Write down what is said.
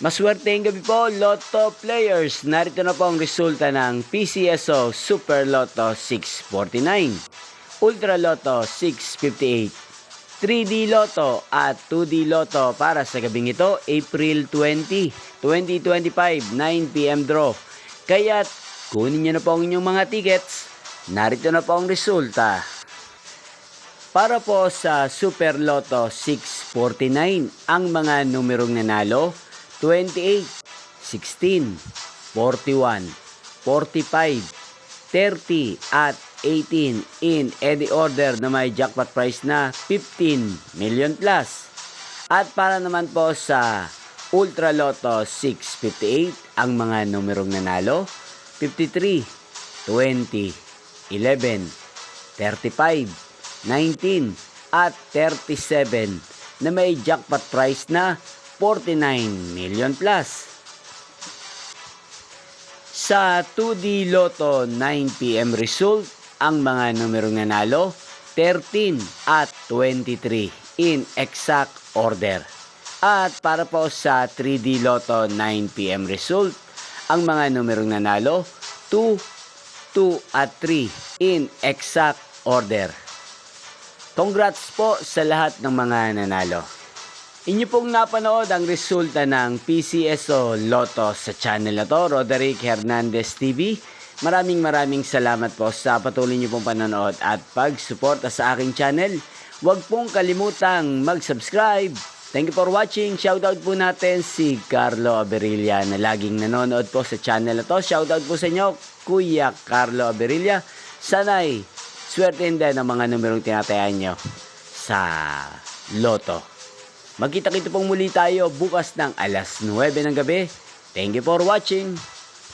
Maswerteng gabi po, Lotto players. Narito na po ang resulta ng PCSO Super Lotto 649, Ultra Lotto 658, 3D Lotto at 2D Lotto para sa gabing ito, April 20, 2025, 9 PM draw. Kaya't kunin nyo na po ang inyong mga tickets. Narito na po ang resulta. Para po sa Super Lotto 649, ang mga numerong nanalo: 28, 16, 41, 45, 30 at 18 in any order na may jackpot price na 15 million plus. At para naman po sa Ultra Lotto 658, ang mga numerong nanalo: 53, 20, 11, 35, 19 at 37 na may jackpot price na 49 million plus. Sa 2D Lotto 9 PM result, ang mga numerong nanalo: 13 at 23 in exact order. At para po sa 3D Lotto 9 PM result, ang mga numerong nanalo: 2, 2 at 3 in exact order. Congrats po sa lahat ng mga nanalo. Inyo pong napanood ang resulta ng PCSO Lotto sa channel na to, Roderick Hernandez TV. Maraming salamat po sa patuloy niyo pong panonood at pag-suporta sa aking channel. Huwag pong kalimutang mag-subscribe. Thank you for watching. Shoutout po natin si Carlo Aberilla na laging nanonood po sa channel na to. Shoutout po sa inyo, Kuya Carlo Aberilla. Sana'y swertein din ang mga numerong tinatayan nyo sa Lotto. Magkita-kita pong muli tayo bukas ng alas 9 ng gabi. Thank you for watching.